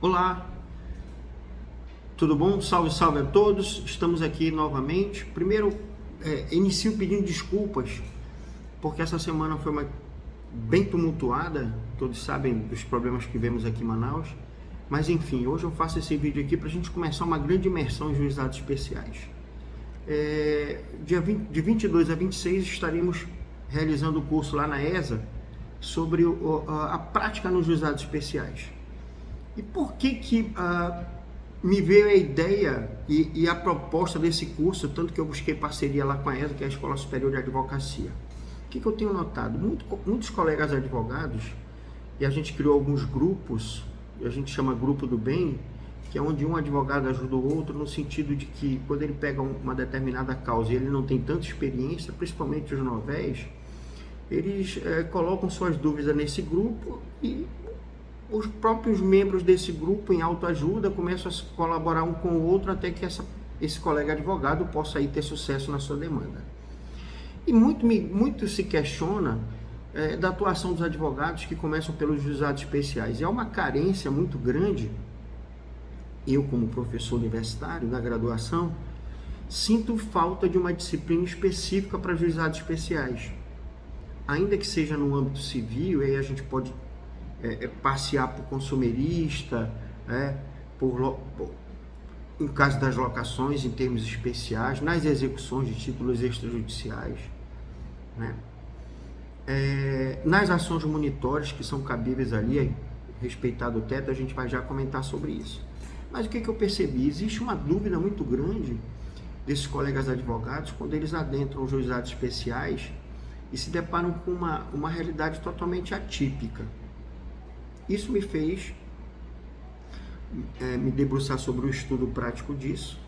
Olá, tudo bom? Salve, salve a todos. Estamos aqui novamente. Primeiro, inicio pedindo desculpas, porque essa semana foi bem tumultuada. Todos sabem dos problemas que vemos aqui em Manaus. Mas enfim, hoje eu faço esse vídeo aqui para a gente começar uma grande imersão em juizados especiais. De 22 a 26 estaremos realizando o curso lá na ESA sobre a prática nos juizados especiais. E por que me veio a ideia e a proposta desse curso, tanto que eu busquei parceria lá com a ESA, que é a Escola Superior de Advocacia? O que eu tenho notado? Muitos colegas advogados, e a gente criou alguns grupos, a gente chama Grupo do Bem, que é onde um advogado ajuda o outro, no sentido de que quando ele pega uma determinada causa e ele não tem tanta experiência, principalmente os novéis, eles colocam suas dúvidas nesse grupo e os próprios membros desse grupo em autoajuda começam a se colaborar um com o outro até que esse colega advogado possa aí ter sucesso na sua demanda. E muito se questiona da atuação dos advogados que começam pelos juizados especiais. É uma carência muito grande. Eu, como professor universitário da graduação, sinto falta de uma disciplina específica para juizados especiais. Ainda que seja no âmbito civil, aí a gente pode passear por consumerista, em caso das locações em termos especiais, nas execuções de títulos extrajudiciais, né? Nas ações monitórias que são cabíveis ali, respeitado o teto, a gente vai já comentar sobre isso. Mas o que eu percebi? Existe uma dúvida muito grande desses colegas advogados quando eles adentram os juizados especiais e se deparam com uma realidade totalmente atípica. Isso me fez me debruçar sobre o estudo prático disso.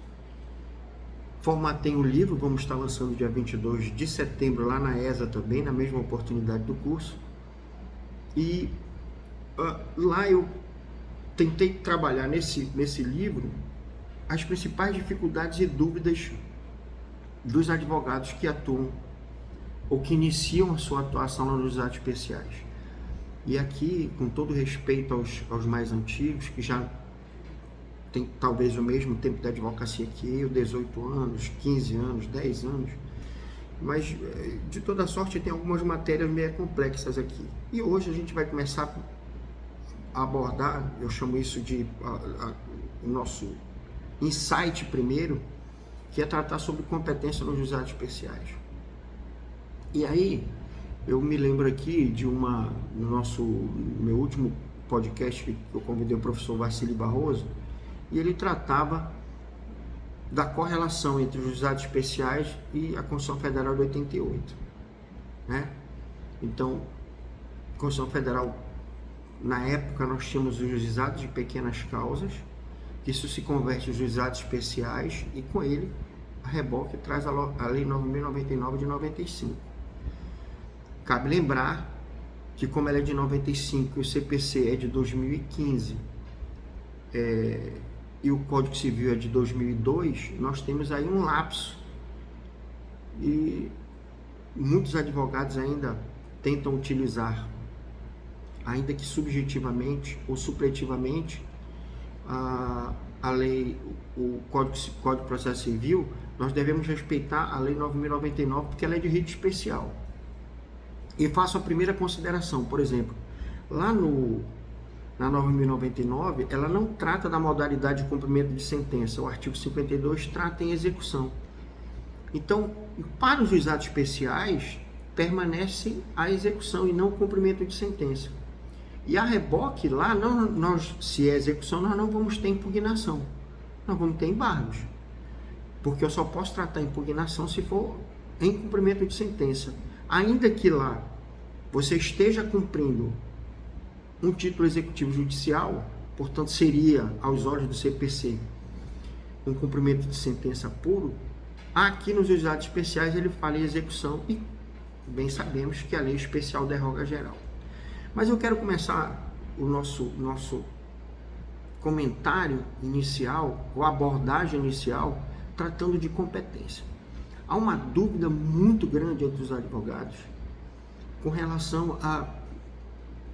Formatei um livro, vamos estar lançando dia 22 de setembro lá na ESA também, na mesma oportunidade do curso. E lá eu tentei trabalhar nesse livro as principais dificuldades e dúvidas dos advogados que atuam ou que iniciam a sua atuação nos juizados especiais. E aqui, com todo respeito aos mais antigos, que já tem talvez o mesmo tempo de advocacia que eu, 18 anos, 15 anos, 10 anos, mas de toda sorte tem algumas matérias meio complexas aqui. E hoje a gente vai começar a abordar, eu chamo isso de o nosso insight primeiro, que é tratar sobre competência nos juizados especiais. E aí, eu me lembro aqui de no meu último podcast que eu convidei o professor Vassili Barroso, e ele tratava da correlação entre os juizados especiais e a Constituição Federal de 88, né? Então, a Constituição Federal, na época, nós tínhamos os juizados de pequenas causas, que isso se converte em juizados especiais, e com ele, a reboque traz a Lei 9.099 de 95. Cabe lembrar que, como ela é de 95 e o CPC é de 2015 e o Código Civil é de 2002, nós temos aí um lapso. E muitos advogados ainda tentam utilizar, ainda que subjetivamente ou supletivamente, a lei, o Código de Processo Civil. Nós devemos respeitar a Lei 9.099 porque ela é de rito especial. E faço a primeira consideração, por exemplo, lá na 9.099, ela não trata da modalidade de cumprimento de sentença. O artigo 52 trata em execução. Então, para os juizados especiais, permanece a execução e não o cumprimento de sentença. E a reboque, lá, se é execução, nós não vamos ter impugnação. Nós vamos ter embargos. Porque eu só posso tratar impugnação se for em cumprimento de sentença. Ainda que lá você esteja cumprindo um título executivo judicial, portanto seria, aos olhos do CPC, um cumprimento de sentença puro, aqui nos juizados especiais ele fala em execução e bem sabemos que a lei especial derroga geral. Mas eu quero começar o nosso comentário inicial, ou abordagem inicial, tratando de competência. Há uma dúvida muito grande entre os advogados com relação a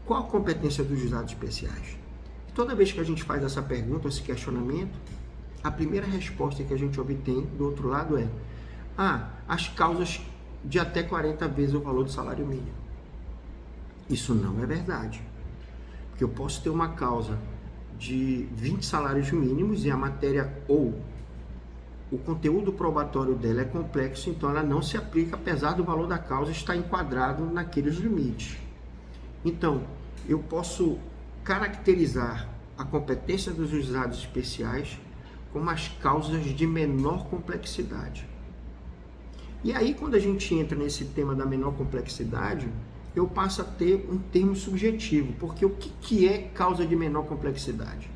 qual a competência dos juizados especiais. Toda vez que a gente faz essa pergunta, esse questionamento, a primeira resposta que a gente obtém do outro lado é: as causas de até 40 vezes o valor do salário mínimo. Isso não é verdade. Porque eu posso ter uma causa de 20 salários mínimos e a matéria ou o conteúdo probatório dela é complexo, então ela não se aplica, apesar do valor da causa estar enquadrado naqueles limites. Então, eu posso caracterizar a competência dos juizados especiais como as causas de menor complexidade. E aí, quando a gente entra nesse tema da menor complexidade, eu passo a ter um termo subjetivo, porque o que é causa de menor complexidade?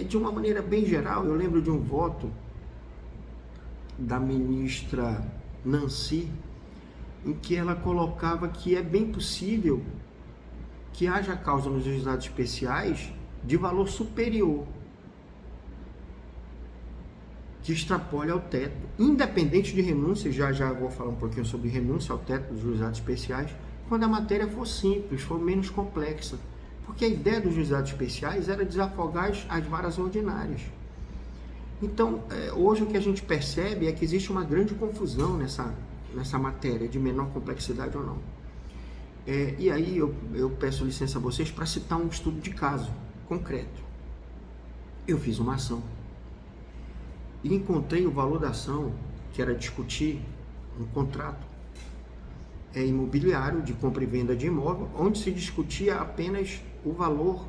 De uma maneira bem geral, eu lembro de um voto da ministra Nancy, em que ela colocava que é bem possível que haja causa nos juizados especiais de valor superior, que extrapole ao teto, independente de renúncia. Já vou falar um pouquinho sobre renúncia ao teto dos juizados especiais, quando a matéria for simples, for menos complexa. Porque a ideia dos juizados especiais era desafogar as varas ordinárias. Então, hoje o que a gente percebe é que existe uma grande confusão nessa matéria de menor complexidade ou não. E aí eu peço licença a vocês para citar um estudo de caso concreto. Eu fiz uma ação e encontrei o valor da ação, que era discutir um contrato imobiliário de compra e venda de imóvel, onde se discutia apenas o valor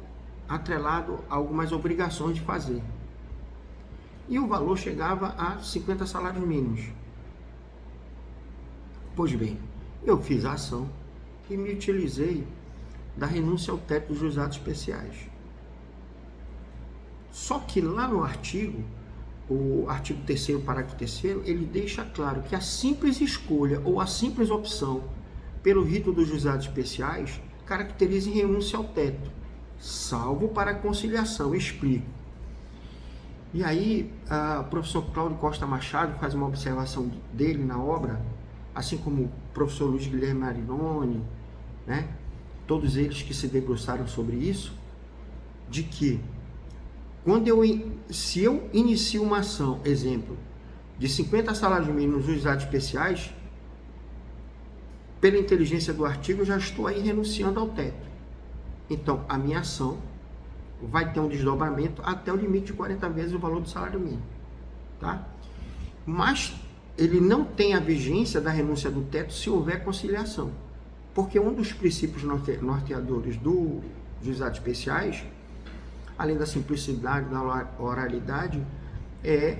atrelado a algumas obrigações de fazer. E o valor chegava a 50 salários mínimos. Pois bem, eu fiz a ação e me utilizei da renúncia ao teto dos juizados especiais. Só que lá no artigo, o artigo 3º, parágrafo 3º, ele deixa claro que a simples escolha ou a simples opção pelo rito dos juizados especiais caracteriza em renúncia ao teto, salvo para conciliação. Explico. E aí, o professor Cláudio Costa Machado faz uma observação dele na obra, assim como o professor Luiz Guilherme Marinoni, né? Todos eles que se debruçaram sobre isso, de que se eu inicio uma ação, exemplo, de 50 salários mínimos nos juizados especiais, pela inteligência do artigo, eu já estou aí renunciando ao teto. Então, a minha ação vai ter um desdobramento até o limite de 40 vezes o valor do salário mínimo, tá? Mas ele não tem a vigência da renúncia do teto se houver conciliação, porque um dos princípios norteadores dos juizados especiais, além da simplicidade, da oralidade, é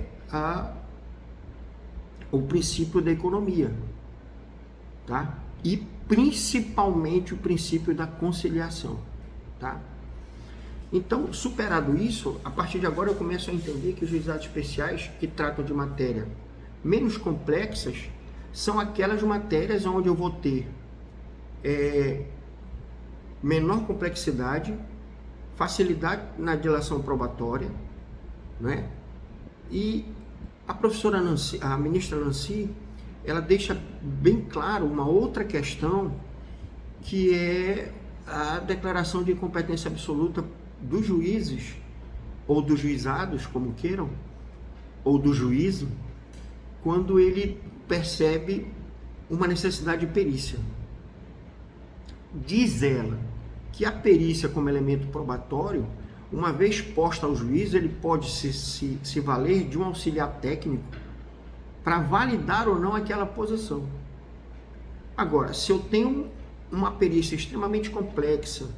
o princípio da economia, tá? E principalmente o princípio da conciliação, tá? Então, superado isso, a partir de agora eu começo a entender que os juizados especiais que tratam de matéria menos complexas são aquelas matérias onde eu vou ter menor complexidade, facilidade na dilação probatória, né? E a professora Nancy, a ministra Nancy, ela deixa bem claro uma outra questão, que é a declaração de incompetência absoluta dos juízes, ou dos juizados, como queiram, ou do juízo, quando ele percebe uma necessidade de perícia. Diz ela que a perícia como elemento probatório, uma vez posta ao juiz, ele pode se valer de um auxiliar técnico para validar ou não aquela posição. Agora, se eu tenho uma perícia extremamente complexa,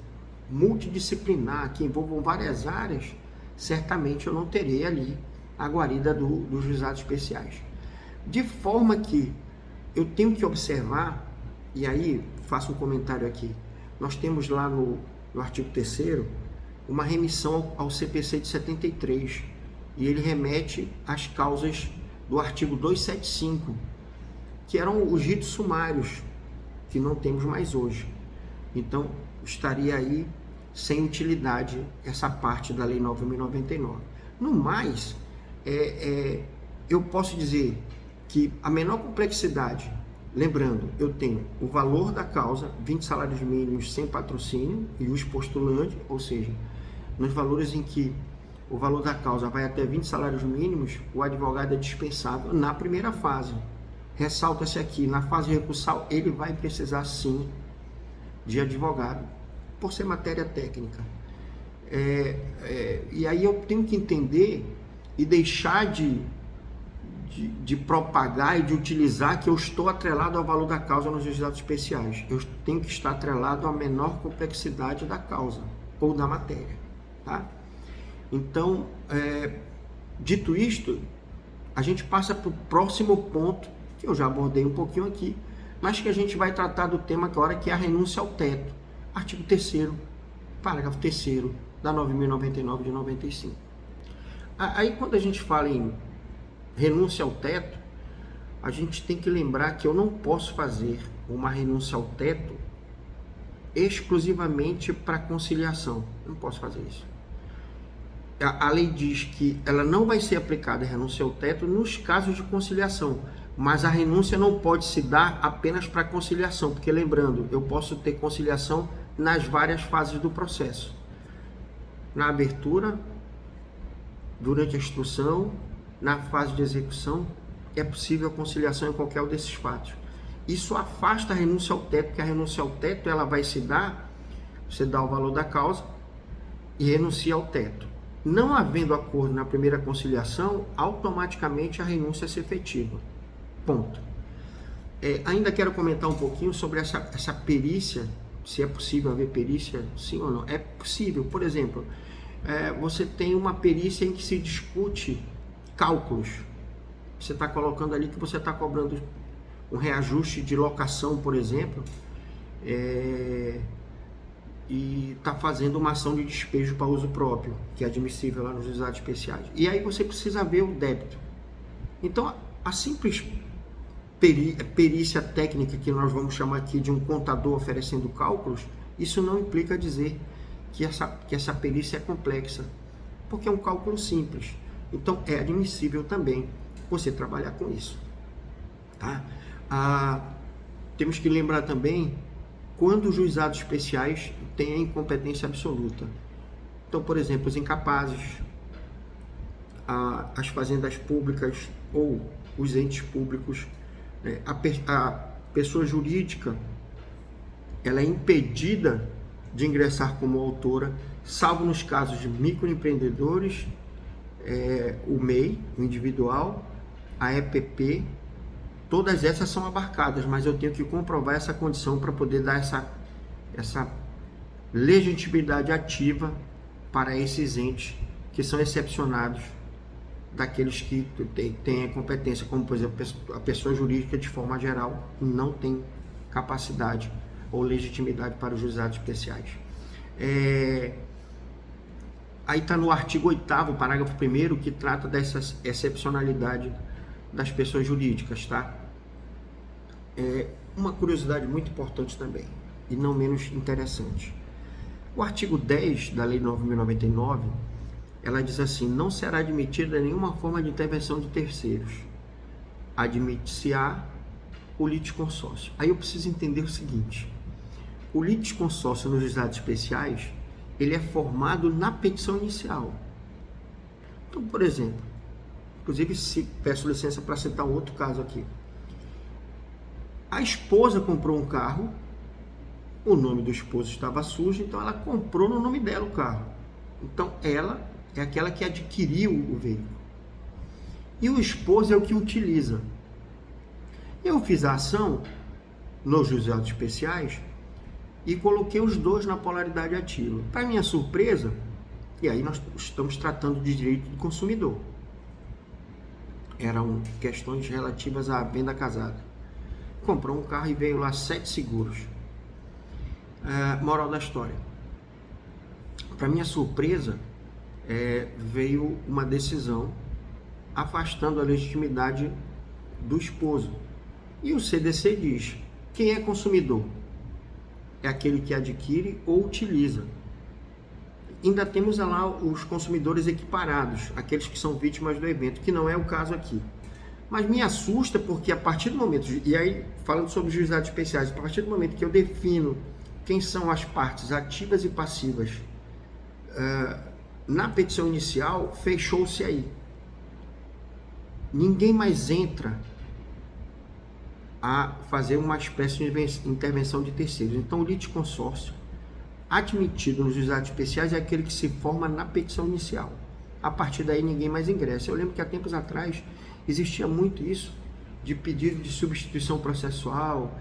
multidisciplinar, que envolvam várias áreas, certamente eu não terei ali a guarida dos juizados especiais. De forma que eu tenho que observar, e aí faço um comentário aqui, nós temos lá no artigo 3º uma remissão ao CPC de 73, e ele remete às causas do artigo 275, que eram os ritos sumários, que não temos mais hoje. Então, estaria aí sem utilidade essa parte da Lei 9.099. No mais, eu posso dizer que a menor complexidade, lembrando, eu tenho o valor da causa, 20 salários mínimos sem patrocínio, e os postulantes, ou seja, nos valores em que o valor da causa vai até 20 salários mínimos, o advogado é dispensável na primeira fase. Ressalta-se aqui, na fase recursal, ele vai precisar sim de advogado, por ser matéria técnica. E aí eu tenho que entender e deixar de propagar e de utilizar que eu estou atrelado ao valor da causa nos juizados especiais. Eu tenho que estar atrelado à menor complexidade da causa ou da matéria, tá? Então, dito isto, a gente passa para o próximo ponto, que eu já abordei um pouquinho aqui, mas que a gente vai tratar do tema agora, que é a renúncia ao teto. Artigo 3º, parágrafo 3º da 9.099 de 95. Aí, quando a gente fala em renúncia ao teto, a gente tem que lembrar que eu não posso fazer uma renúncia ao teto exclusivamente para conciliação. Eu não posso fazer isso. A lei diz que ela não vai ser aplicada a renúncia ao teto nos casos de conciliação, mas a renúncia não pode se dar apenas para conciliação, porque lembrando, eu posso ter conciliação nas várias fases do processo. Na abertura, durante a instrução, na fase de execução, é possível a conciliação em qualquer um desses fatos. Isso afasta a renúncia ao teto, porque a renúncia ao teto ela vai se dar, você dá o valor da causa e renuncia ao teto. Não havendo acordo na primeira conciliação, automaticamente a renúncia se efetiva. Ponto. Ainda quero comentar um pouquinho sobre essa perícia, se é possível haver perícia, sim ou não. É possível. Por exemplo, você tem uma perícia em que se discute cálculos. Você está colocando ali que você está cobrando um reajuste de locação, por exemplo, e está fazendo uma ação de despejo para uso próprio, que é admissível lá nos juizados especiais. E aí você precisa ver o débito. Então, a simples perícia técnica, que nós vamos chamar aqui de um contador oferecendo cálculos, isso não implica dizer que essa perícia é complexa, porque é um cálculo simples. Então, é admissível também você trabalhar com isso. Tá? Temos que lembrar também quando os juizados especiais têm a incompetência absoluta. Então, por exemplo, os incapazes, as fazendas públicas ou os entes públicos, a pessoa jurídica, ela é impedida de ingressar como autora, salvo nos casos de microempreendedores, o MEI, o individual, a EPP, todas essas são abarcadas, mas eu tenho que comprovar essa condição para poder dar essa legitimidade ativa para esses entes que são excepcionados daqueles que têm a competência, como por exemplo a pessoa jurídica de forma geral não tem capacidade ou legitimidade para os juizados especiais. Aí está no artigo 8º, parágrafo 1º, que trata dessa excepcionalidade das pessoas jurídicas, tá? Uma curiosidade muito importante também, e não menos interessante. O artigo 10 da Lei 9.099, ela diz assim: não será admitida nenhuma forma de intervenção de terceiros. Admite-se-á o litisconsórcio. Aí eu preciso entender o seguinte: o litisconsórcio nos juizados especiais, ele é formado na petição inicial. Então, por exemplo, inclusive peço licença para citar um outro caso aqui. A esposa comprou um carro, o nome do esposo estava sujo, então ela comprou no nome dela o carro. Então ela é aquela que adquiriu o veículo. E o esposo é o que utiliza. Eu fiz a ação nos juizados especiais e coloquei os dois na polaridade ativa. Para minha surpresa, e aí nós estamos tratando de direito do consumidor. Eram questões relativas à venda casada. Comprou um carro e veio lá 7 seguros. Moral da história. Para minha surpresa, veio uma decisão afastando a legitimidade do esposo. E o CDC diz: quem é consumidor? É aquele que adquire ou utiliza. Ainda temos lá os consumidores equiparados, aqueles que são vítimas do evento, que não é o caso aqui. Mas me assusta porque a partir do momento, e aí falando sobre os juizados especiais, a partir do momento que eu defino quem são as partes ativas e passivas na petição inicial, fechou-se aí. Ninguém mais entra a fazer uma espécie de intervenção de terceiros. Então, o litisconsórcio admitido nos juizados especiais é aquele que se forma na petição inicial. A partir daí, ninguém mais ingressa. Eu lembro que há tempos atrás existia muito isso, de pedido de substituição processual,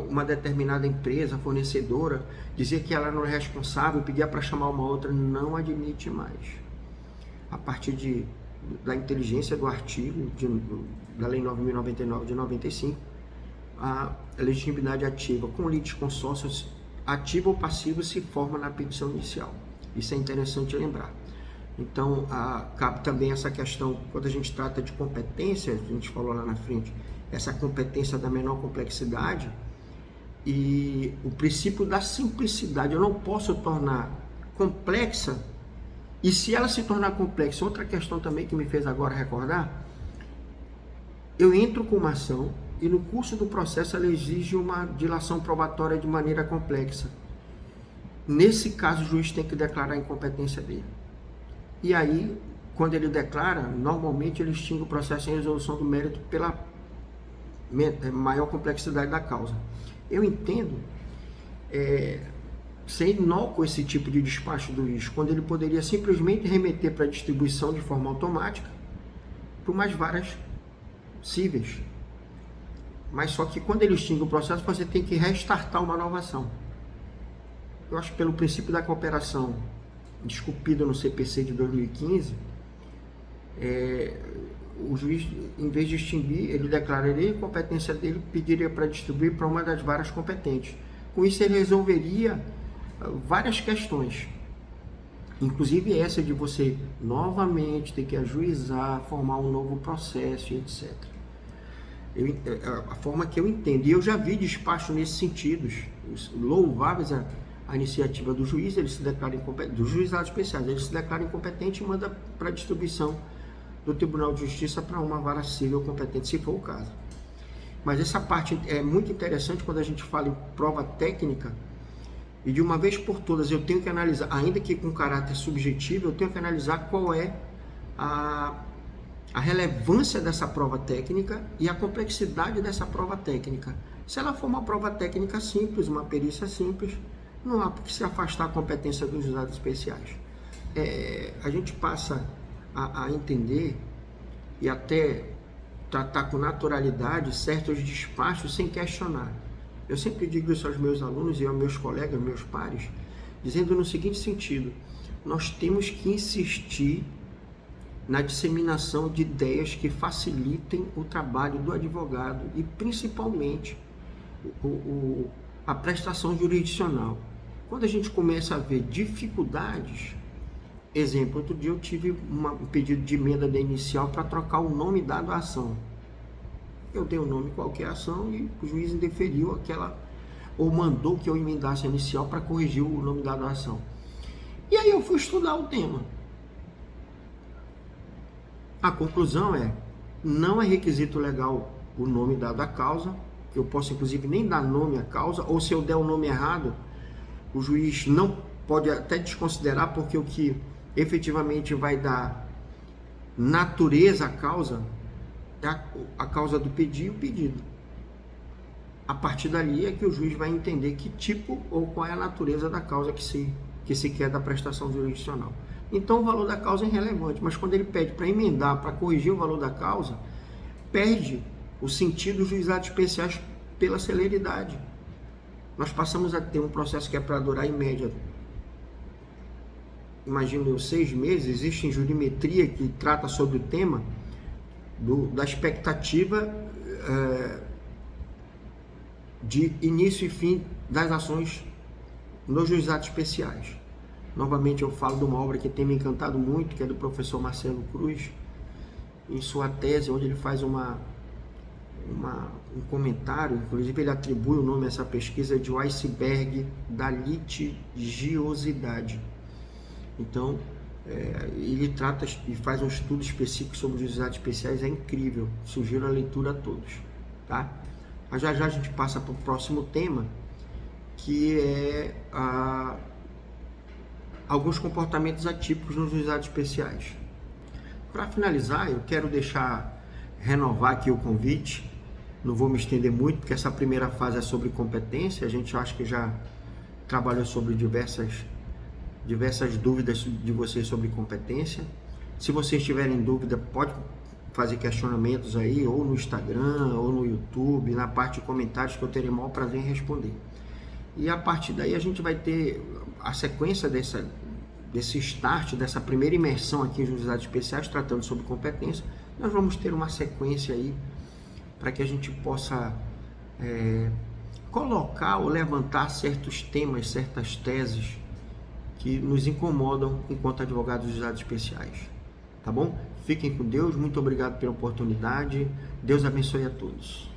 uma determinada empresa, fornecedora, dizia que ela não é responsável, pedia para chamar uma outra, não admite mais. A partir da inteligência do artigo da Lei 9.099 de 95, a legitimidade ativa com litisconsórcio ativo ou passivo se forma na petição inicial. Isso é interessante lembrar. Então, cabe também essa questão, quando a gente trata de competência, a gente falou lá na frente, essa competência da menor complexidade e o princípio da simplicidade. Eu não posso tornar complexa, e se ela se tornar complexa, outra questão também que me fez agora recordar, eu entro com uma ação e no curso do processo ela exige uma dilação probatória de maneira complexa. Nesse caso, o juiz tem que declarar a incompetência dele. E aí, quando ele declara, normalmente ele extingue o processo em resolução do mérito pela maior complexidade da causa. Eu entendo ser inócuo esse tipo de despacho do juiz, quando ele poderia simplesmente remeter para distribuição de forma automática por mais varas cíveis. Mas só que quando ele extingue o processo, você tem que restartar uma nova ação. Eu acho que pelo princípio da cooperação discutido no CPC de 2015, o juiz, em vez de extinguir, ele declararia a incompetência dele, pediria para distribuir para uma das varas competentes. Com isso, ele resolveria várias questões, inclusive essa de você novamente ter que ajuizar, formar um novo processo, etc. A forma que eu entendo, e eu já vi despacho nesse sentido, louváveis a iniciativa do juiz, ele se declara incompetente, dos juizados especiais, ele se declara incompetente e manda para distribuição do Tribunal de Justiça para uma vara civil competente, se for o caso. Mas essa parte é muito interessante quando a gente fala em prova técnica, e de uma vez por todas eu tenho que analisar, ainda que com caráter subjetivo, eu tenho que analisar qual é a relevância dessa prova técnica e a complexidade dessa prova técnica. Se ela for uma prova técnica simples, uma perícia simples, não há por que se afastar a competência dos juizados especiais. A gente passa a entender e até tratar com naturalidade certos despachos sem questionar. Eu sempre digo isso aos meus alunos e aos meus colegas, meus pares, dizendo no seguinte sentido: nós temos que insistir na disseminação de ideias que facilitem o trabalho do advogado e principalmente a prestação jurisdicional. Quando a gente começa a ver dificuldades, exemplo, outro dia eu tive um pedido de emenda da inicial para trocar o nome dado à ação. Eu dei o nome qualquer ação e o juiz indeferiu ou mandou que eu emendasse a inicial para corrigir o nome dado à ação. E aí eu fui estudar o tema. A conclusão não é requisito legal o nome dado à causa, eu posso inclusive nem dar nome à causa, ou se eu der o nome errado, o juiz não pode até desconsiderar, porque o que efetivamente vai dar natureza à causa é a causa do pedido e o pedido. A partir dali é que o juiz vai entender que tipo ou qual é a natureza da causa que se quer da prestação jurisdicional. Então o valor da causa é irrelevante, mas quando ele pede para emendar, para corrigir o valor da causa, perde o sentido dos juizados especiais pela celeridade. Nós passamos a ter um processo que é para durar em média, imagino eu, 6 meses. Existe em jurimetria que trata sobre o tema da expectativa de início e fim das ações nos juizados especiais. Novamente eu falo de uma obra que tem me encantado muito, que é do professor Marcelo Cruz, em sua tese, onde ele faz um comentário, inclusive ele atribui o nome a essa pesquisa de o iceberg da litigiosidade. Então, ele trata e faz um estudo específico sobre os juizados especiais, é incrível, sugiro a leitura a todos, tá? Mas já a gente passa para o próximo tema, que é a alguns comportamentos atípicos nos juizados especiais. Para finalizar, eu quero renovar aqui o convite. Não vou me estender muito, porque essa primeira fase é sobre competência. A gente acha que já trabalhou sobre diversas dúvidas de vocês sobre competência. Se vocês tiverem dúvida, pode fazer questionamentos aí, ou no Instagram, ou no YouTube, na parte de comentários, que eu terei o maior prazer em responder. E a partir daí a gente vai ter a sequência desse start, dessa primeira imersão aqui nos juizados especiais, tratando sobre competência. Nós vamos ter uma sequência aí para que a gente possa colocar ou levantar certos temas, certas teses que nos incomodam enquanto advogados dos juizados especiais. Tá bom? Fiquem com Deus, muito obrigado pela oportunidade. Deus abençoe a todos.